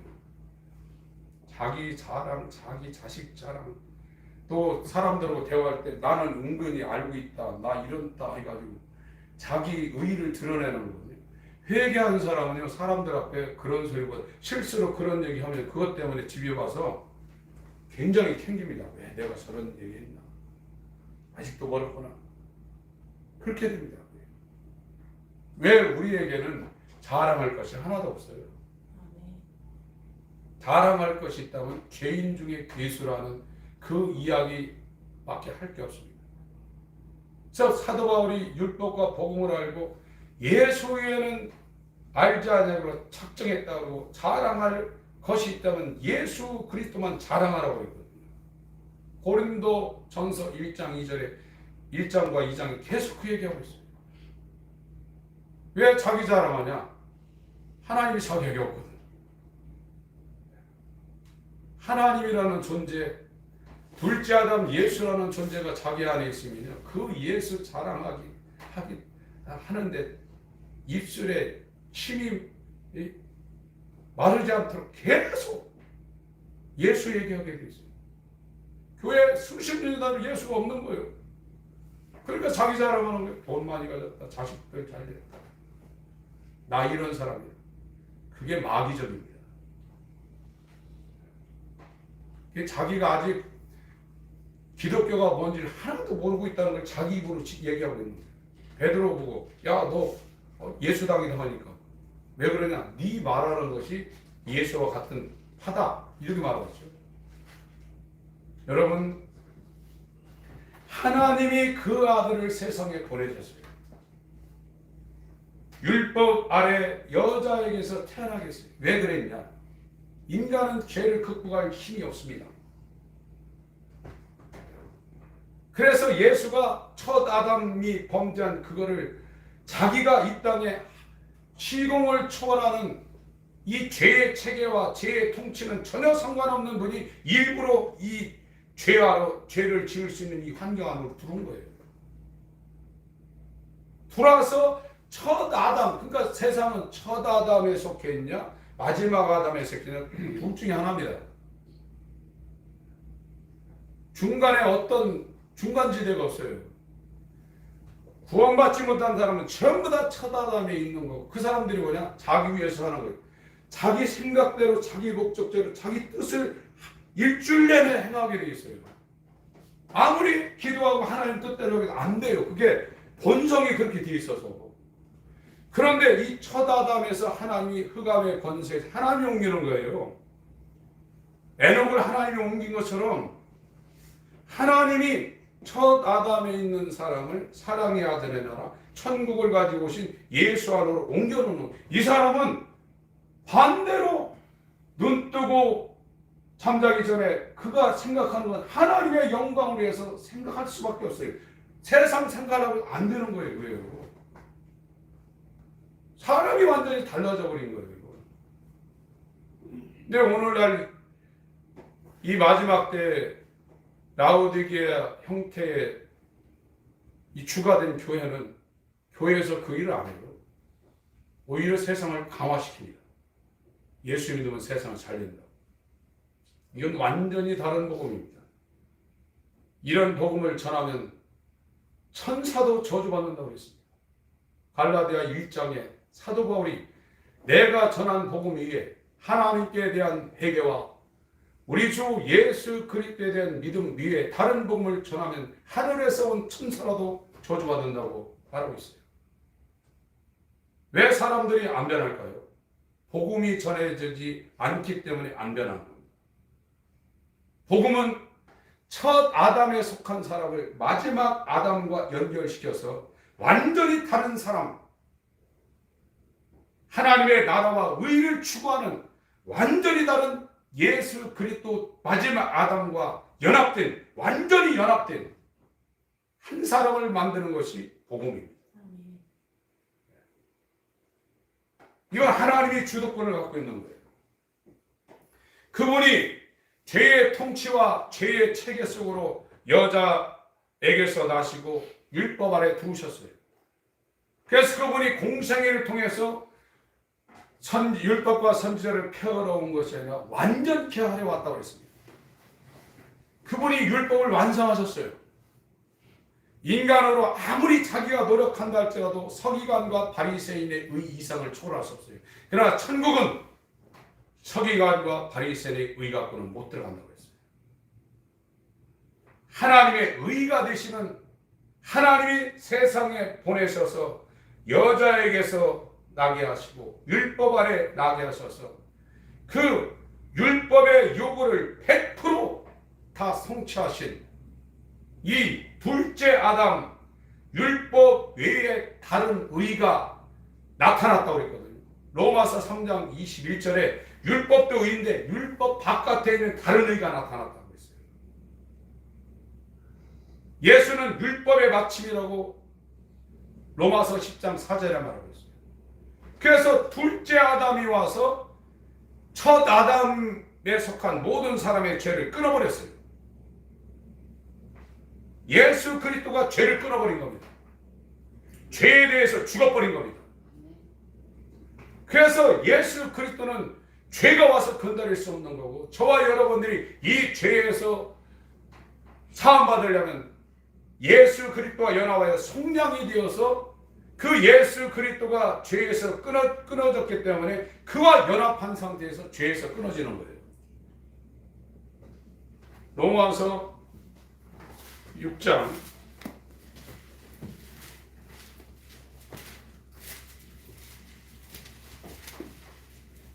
자기 자랑, 자기 자식 자랑, 또 사람들하고 대화할 때 나는 은근히 알고 있다, 나 이런다 해가지고 자기 의의를 드러내는 거거든요. 회개한 사람은요 사람들 앞에 그런 소리고 실수로 그런 얘기하면 그것 때문에 집에 와서 굉장히 캥깁니다. 왜 내가 저런 얘기했나? 아직도 멀었구나. 그렇게 됩니다. 왜 우리에게는 자랑할 것이 하나도 없어요. 자랑할 것이 있다면 죄인 중에 괴수라는 그 이야기밖에 할 게 없습니다. 그래서 사도 바울이 율법과 복음을 알고 예수 외에는 알지 않냐고 작정했다고 자랑할 것이 있다면 예수 그리스도만 자랑하라고 했거든요. 고린도 전서 1장 2절에 1장과 2장에 계속 그 얘기하고 있어요. 왜 자기 자랑하냐? 하나님이 자격이 없거든. 하나님이라는 존재, 둘째 아담 예수라는 존재가 자기 안에 있으면요, 그 예수 자랑하기 하는데 입술에 침이 마르지 않도록 계속 예수 얘기하게 돼 있어요. 교회 수십 년이 나도 예수가 없는 거예요. 그러니까 자기 자랑하는 거예요. 돈 많이 가졌다. 자식들 잘 됐다. 나 이런 사람이야. 그게 마귀적입니다. 자기가 아직 기독교가 뭔지를 하나도 모르고 있다는 걸 자기 입으로 얘기하고 있는 거예요. 베드로 보고 야 너 예수당이다 하니까 왜 그러냐? 네 말하는 것이 예수와 같은 파다 이렇게 말하죠. 여러분 하나님이 그 아들을 세상에 보내셨어요. 율법 아래 여자에게서 태어나겠어요. 왜 그랬냐? 인간은 죄를 극복할 힘이 없습니다. 그래서 예수가 첫 아담이 범죄한 그거를 자기가 이 땅에 시공을 초월하는 이 죄의 체계와 죄의 통치는 전혀 상관없는 분이 일부러 이 죄를 지을 수 있는 이 환경 안으로 들어온 거예요. 들어와서 첫 아담, 그러니까 세상은 첫 아담에 속해 있냐 마지막 아담에 속해 있냐 둘 중에 하나입니다. 중간에 어떤 중간지대가 없어요. 구원받지 못한 사람은 전부 다 첫 아담에 있는 거고 그 사람들이 뭐냐? 자기 위해서 하는 거예요. 자기 생각대로 자기 목적대로 자기 뜻을 일주일 내내 행하게 돼 있어요. 아무리 기도하고 하나님 뜻대로 해도 안 돼요. 그게 본성이 그렇게 돼 있어서. 그런데 이 첫 아담에서 하나님이 흑암의 권세에서 하나님이 옮기는 거예요. 에녹을 하나님이 옮긴 것처럼 하나님이 첫 아담에 있는 사람을 사랑의 아들의 나라 천국을 가지고 오신 예수 안으로 옮겨놓는 이 사람은 반대로 눈 뜨고 잠자기 전에 그가 생각하는 건 하나님의 영광을 위해서 생각할 수밖에 없어요. 세상 생각하면 안 되는 거예요. 왜요? 사람이 완전히 달라져 버린 거예요. 근데 오늘날 이 마지막 때 라오디게아 형태의 이 주가 된 교회는 교회에서 그 일을 안 해요. 오히려 세상을 강화시킵니다. 예수 믿으면 세상을 살린다. 이건 완전히 다른 복음입니다. 이런 복음을 전하면 천사도 저주받는다고 했습니다. 갈라디아 1장에 사도 바울이 내가 전한 복음 위에 하나님께 대한 회개와 우리 주 예수 그리스도에 대한 믿음 위에 다른 복음을 전하면 하늘에서 온 천사라도 저주받는다고 말하고 있어요. 왜 사람들이 안 변할까요? 복음이 전해지지 않기 때문에 안 변하는 겁니다. 복음은 첫 아담에 속한 사람을 마지막 아담과 연결시켜서 완전히 다른 사람, 하나님의 나라와 의를 추구하는 완전히 다른 예수 그리스도 마지막 아담과 완전히 연합된 한 사람을 만드는 것이 복음입니다. 이건 하나님이 주도권을 갖고 있는 거예요. 그분이 죄의 통치와 죄의 체계 속으로 여자에게서 나시고 율법 아래 두셨어요. 그래서 그분이 공생애를 통해서 율법과 선지자를 펴러온 것이 아니라 완전케 하려 왔다고 했습니다. 그분이 율법을 완성하셨어요. 인간으로 아무리 자기가 노력한다 할지라도 서기관과 바리새인의 의 이상을 초월할 수 없어요. 그러나 천국은 서기관과 바리새인의 의 갖고는 못 들어간다고 했어요. 하나님의 의가 되시는 하나님이 세상에 보내셔서 여자에게서 나게 하시고 율법 아래 나게 하셔서 그 율법의 요구를 100% 성취하신 이 둘째 아담 율법 외에 다른 의가 나타났다고 그랬거든요. 로마서 3장 21절에 율법도 의인데 율법 바깥에 있는 다른 의가 나타났다고 했어요. 예수는 율법의 마침이라고 로마서 10장 4절에 말하고 있어요. 그래서 둘째 아담이 와서 첫 아담에 속한 모든 사람의 죄를 끊어버렸어요. 예수 그리스도가 죄를 끊어버린 겁니다. 죄에 대해서 죽어버린 겁니다. 그래서 예수 그리스도는 죄가 와서 건드릴 수 없는 거고, 저와 여러분들이 이 죄에서 사함받으려면 예수 그리스도와 연합하여 속량이 되어서 그 예수 그리스도가 죄에서 끊어졌기 때문에 그와 연합한 상태에서 죄에서 끊어지는 거예요. 로마서 6장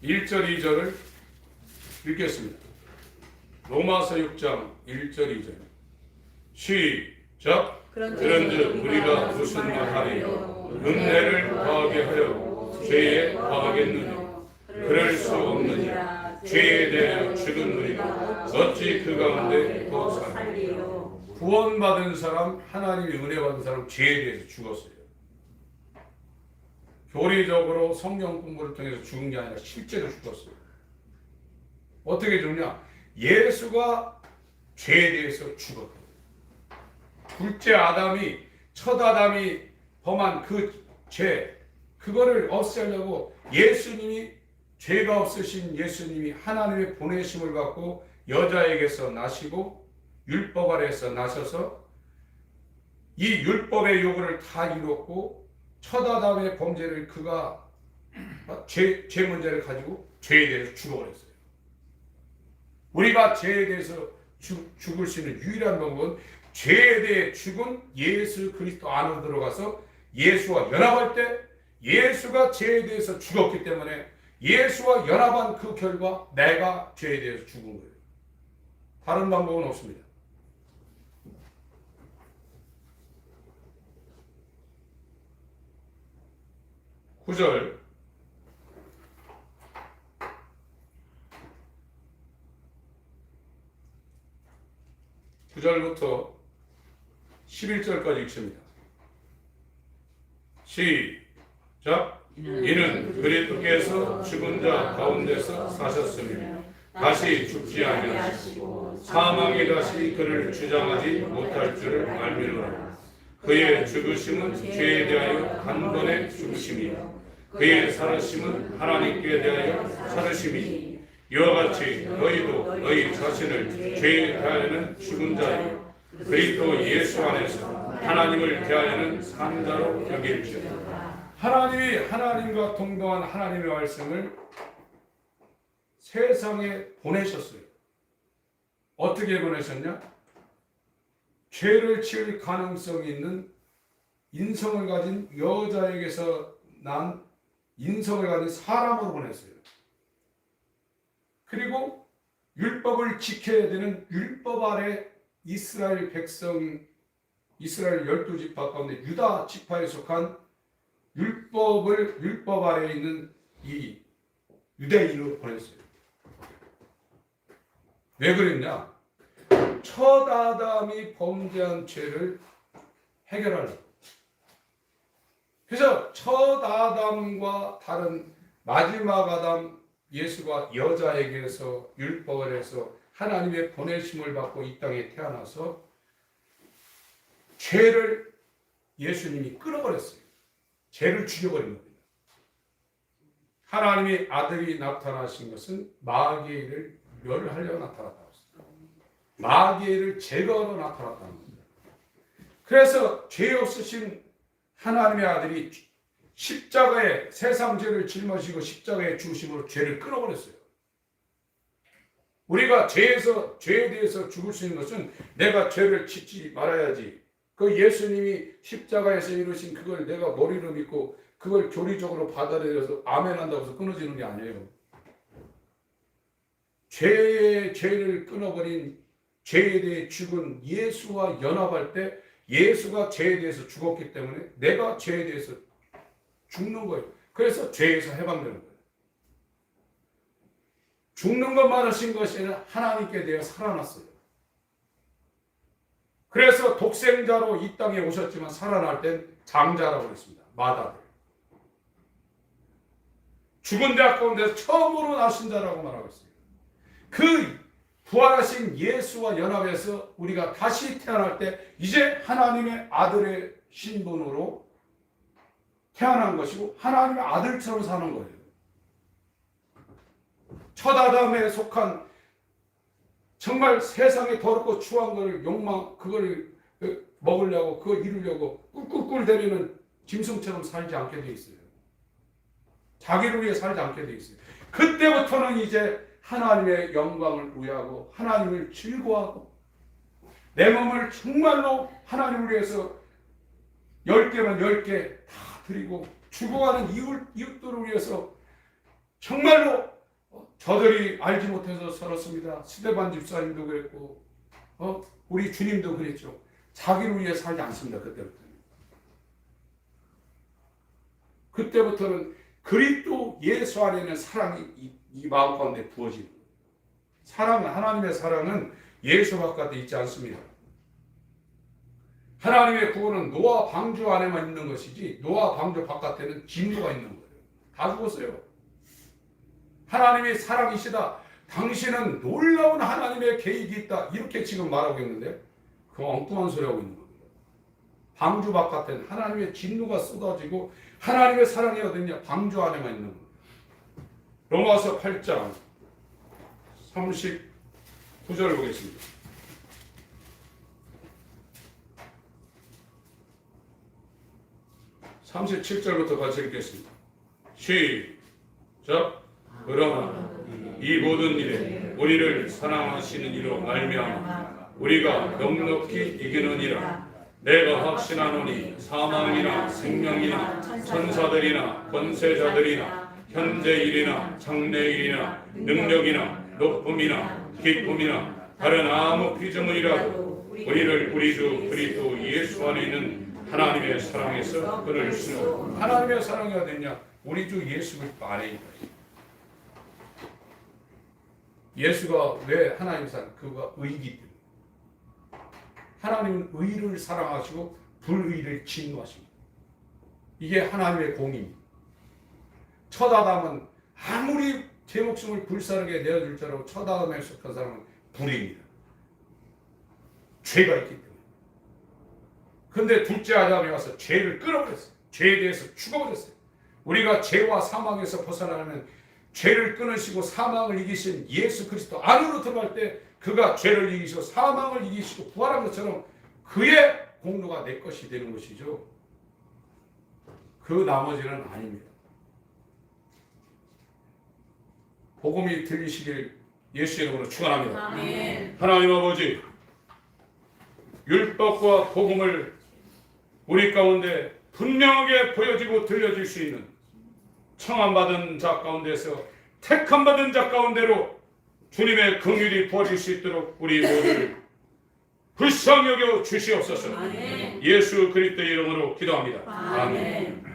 1절 2절을 읽겠습니다. 로마서 6장 1절 2절 시작. 그런즉 우리가 무슨 말하리요? 은혜를 더하게 하려고 죄에 더하겠느냐? 그럴 수 없느니라. 죄에 대하여 죽은 우리가 어찌 그 가운데 더 살리요? 구원받은 사람, 하나님이 은혜 받은 사람 죄에 대해서 죽었어요. 교리적으로 성경 공부를 통해서 죽은 게 아니라 실제로 죽었어요. 어떻게 죽냐? 예수가 죄에 대해서 죽었어요. 둘째 아담이, 첫 아담이 범한 그 죄, 그거를 없애려고 예수님이, 죄가 없으신 예수님이 하나님의 보내심을 받고 여자에게서 나시고 율법 아래에서 나셔서 이 율법의 요구를 다 이뤘고, 첫 아담의 범죄를 그가 죄 문제를 가지고 죄에 대해서 죽어버렸어요. 우리가 죄에 대해서 죽을 수 있는 유일한 방법은 죄에 대해 죽은 예수 그리스도 안으로 들어가서 예수와 연합할 때, 예수가 죄에 대해서 죽었기 때문에 예수와 연합한 그 결과 내가 죄에 대해서 죽은 거예요. 다른 방법은 없습니다. 구절 부터 11절까지 읽습니다. 시작. 이는 그리스도께서 죽은 자 가운데서 사셨으며 다시 죽지 아니하시고 사망이 다시 그를 주장하지 못할 줄을 알미노라. 그의 죽으심은 죄에 대하여 단번에 죽으심이요 그의 살으심은 하나님께 대하여 살으심이니, 이와 같이 너희도 너희 자신을 죄에 대하여는 죽은 자요 그리스도 예수 안에서 하나님을 대하여는 산 자로 여길지어다. 하나님이 하나님과 동등한 하나님의 말씀을 세상에 보내셨어요. 어떻게 보내셨냐? 죄를 지을 가능성이 있는 인성을 가진 여자에게서 난 인성을 가진 사람으로 보냈어요. 그리고 율법을 지켜야 되는 율법 아래 이스라엘 백성, 이스라엘 12지파 가운데 유다 지파에 속한 율법 아래에 있는 이 유대인으로 보냈어요. 왜 그랬냐? 첫 아담이 범죄한 죄를 해결하려고. 그래서 첫 아담과 다른 마지막 아담 예수가 여자에게서 율법을 해서 하나님의 보내심을 받고 이 땅에 태어나서 죄를 예수님이 끊어버렸어요. 죄를 죽여버린 겁니다. 하나님의 아들이 나타나신 것은 마귀를 멸하려고 나타났다고 했습니다. 마귀를 제거하러 나타났다는 겁니다. 그래서 죄 없으신 하나님의 아들이 십자가에 세상 죄를 짊어지고 십자가에 죽으심으로 죄를 끊어버렸어요. 우리가 죄에 대해서 죽을 수 있는 것은 내가 죄를 짓지 말아야지, 그 예수님이 십자가에서 이루신 그걸 내가 머리로 믿고 그걸 교리적으로 받아들여서 아멘 한다고 해서 끊어지는 게 아니에요. 죄를 끊어버린, 죄에 대해 죽은 예수와 연합할 때 예수가 죄에 대해서 죽었기 때문에 내가 죄에 대해서 죽는 거예요. 그래서 죄에서 해방되는 거예요. 죽는 것만 하신 것이 아니라 하나님께 대해 살아났어요. 그래서 독생자로 이 땅에 오셨지만 살아날 땐 장자라고 했습니다. 마다들. 죽은 자 가운데서 처음으로 나신 자라고 말하고 있어요. 그 부활하신 예수와 연합해서 우리가 다시 태어날 때 이제 하나님의 아들의 신분으로 태어난 것이고 하나님의 아들처럼 사는 거예요. 첫 아담에 속한 정말 세상에 더럽고 추한 걸 욕망, 그걸 먹으려고, 그걸 이루려고 꿀꿀꿀대리는 짐승처럼 살지 않게 돼 있어요. 자기를 위해 살지 않게 돼 있어요. 그때부터는 이제 하나님의 영광을 부여하고 하나님을 즐거워하고 내 몸을 정말로 하나님을 위해서 10개면 10개 다 드리고 죽어가는 이웃들을 위해서 정말로 저들이 알지 못해서 살았습니다. 스데반 집사님도 그랬고 우리 주님도 그랬죠. 자기를 위해 살지 않습니다. 그때부터는 그리스도 예수 안에는 사랑이 이 마음 가운데 부어지는 거예요. 사랑은, 하나님의 사랑은 예수 바깥에 있지 않습니다. 하나님의 구원은 노아 방주 안에만 있는 것이지 노아 방주 바깥에는 진노가 있는 거예요. 다 죽었어요. 하나님이 사랑이시다. 당신은 놀라운 하나님의 계획이 있다. 이렇게 지금 말하고 있는데 그 엉뚱한 소리 하고 있는 겁니다. 방주 바깥에는 하나님의 진노가 쏟아지고 하나님의 사랑이 어딨냐? 방주 안에만 있는 겁니다. 로마서 8장 39절을 보겠습니다. 37절부터 같이 읽겠습니다. 시작. 그러나 이 모든 일에 우리를 사랑하시는 이로 말미암아 우리가 넉넉히 이기느니라. 내가 확신하노니 사망이나 생명이나 천사들이나 권세자들이나 현재 일이나 장래 일이나 능력이나 높음이나 기쁨이나 다른 아무 피조물이라도 우리를 우리 주 그리스도 예수 안에 있는 하나님의 사랑에서 끊을 수는 없다. 하나님의 사랑이 어딨냐? 우리 주 예수 그리스도 안에 있다. 예수가 왜 하나님 사랑? 그가 의이기 때문에. 하나님은 의를 사랑하시고 불의를 진노하십니다. 이게 하나님의 공입니다. 첫 아담은 아무리 제 목숨을 불사르게 내어줄 줄 알고 첫 아담에 속한 사람은 불의입니다. 죄가 있기 때문에. 그런데 둘째 아담이 와서 죄를 끊어버렸어요. 죄에 대해서 죽어버렸어요. 우리가 죄와 사망에서 벗어나려면 죄를 끊으시고 사망을 이기신 예수 그리스도 안으로 들어갈 때 그가 죄를 이기시고 사망을 이기시고 부활한 것처럼 그의 공로가 내 것이 되는 것이죠. 그 나머지는 아닙니다. 복음이 들리시길 예수의 이름으로 축원합니다. 아멘. 하나님 아버지, 율법과 복음을 우리 가운데 분명하게 보여지고 들려질 수 있는 청함받은 자 가운데서 택함받은 자 가운데로 주님의 긍휼이 부어질 수 있도록 우리 모두를 불쌍히 여겨 주시옵소서. 아멘. 예수 그리스도의 이름으로 기도합니다. 아멘.